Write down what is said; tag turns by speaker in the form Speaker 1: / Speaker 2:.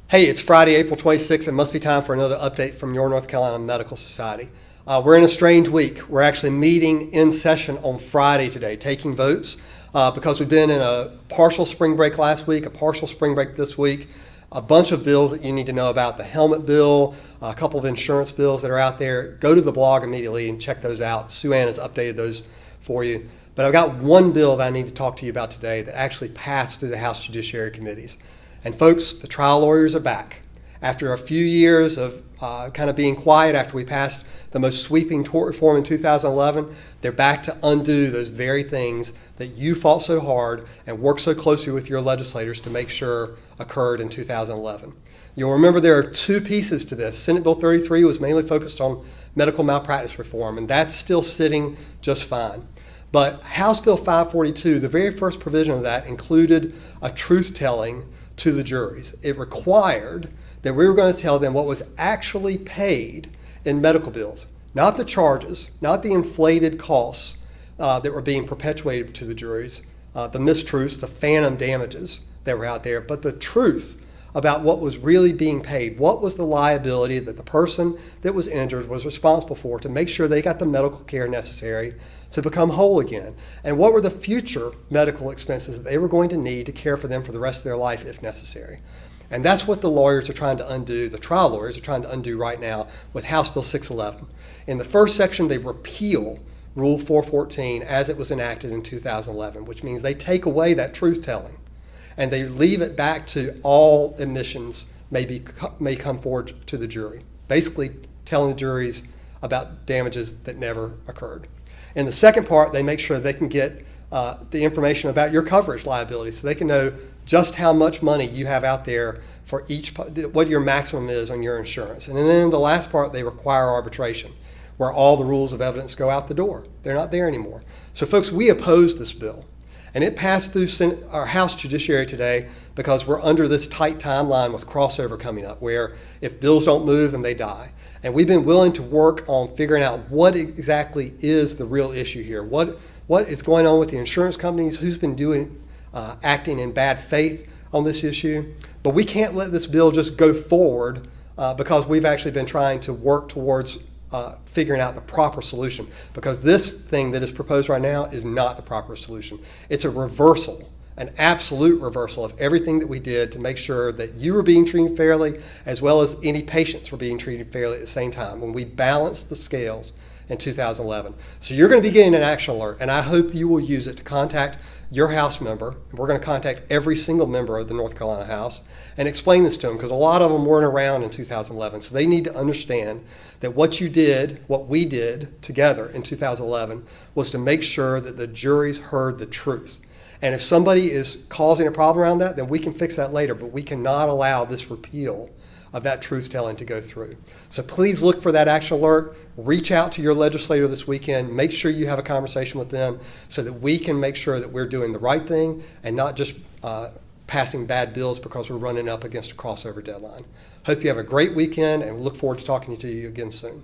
Speaker 1: Hey, it's Friday, April 26th. It must be time for another update from your North Carolina Medical Society. We're in a strange week. We're actually meeting in session on Friday today, taking votes, because we've been in a partial spring break last week, a partial spring break this week, a bunch of bills that you need to know about, the helmet bill, a couple of insurance bills that are out there. Go to the blog immediately and check those out. Sue Ann has updated those for you. But I've got one bill that I need to talk to you about today that actually passed through the House Judiciary Committees. And folks, the trial lawyers are back. After a few years of kind of being quiet after we passed the most sweeping tort reform in 2011, they're back to undo those very things that you fought so hard and worked so closely with your legislators to make sure occurred in 2011. You'll remember there are two pieces to this. Senate Bill 33 was mainly focused on medical malpractice reform, and that's still sitting just fine. But House Bill 542, the very first provision of that included a truth-telling to the juries. It required that we were going to tell them what was actually paid in medical bills, not the charges, not the inflated costs that were being perpetuated to the juries, the mistruths, the phantom damages that were out there, but the truth about what was really being paid. What was the liability that the person that was injured was responsible for to make sure they got the medical care necessary to become whole again? And what were the future medical expenses that they were going to need to care for them for the rest of their life if necessary? And that's what the lawyers are trying to undo, the trial lawyers are trying to undo right now with House Bill 611. In the first section, they repeal Rule 414 as it was enacted in 2011, which means they take away that truth-telling and they leave it back to all admissions may come forward to the jury, basically telling the juries about damages that never occurred. In the second part, they make sure they can get the information about your coverage liability so they can know just how much money you have out there for each, what your maximum is on your insurance. And then in the last part, they require arbitration, where all the rules of evidence go out the door. They're not there anymore. So folks, we opposed this bill. And it passed through our House Judiciary today because we're under this tight timeline with crossover coming up, where if bills don't move, then they die. And we've been willing to work on figuring out what exactly is the real issue here. What is going on with the insurance companies? Who's been acting in bad faith on this issue? But we can't let this bill just go forward because we've actually been trying to work towards figuring out the proper solution, because this thing that is proposed right now is not the proper solution. It's a reversal, an absolute reversal of everything that we did to make sure that you were being treated fairly as well as any patients were being treated fairly at the same time when we balanced the scales in 2011. So you're going to be getting an action alert, and I hope you will use it to contact your House member. We're going to contact every single member of the North Carolina House and explain this to them, because a lot of them weren't around in 2011. So they need to understand that what you did, what we did together in 2011, was to make sure that the juries heard the truth. And if somebody is causing a problem around that, then we can fix that later, but we cannot allow this repeal of that truth-telling to go through. So please look for that action alert. Reach out to your legislator this weekend. Make sure you have a conversation with them so that we can make sure that we're doing the right thing and not just passing bad bills because we're running up against a crossover deadline. Hope you have a great weekend, and we look forward to talking to you again soon.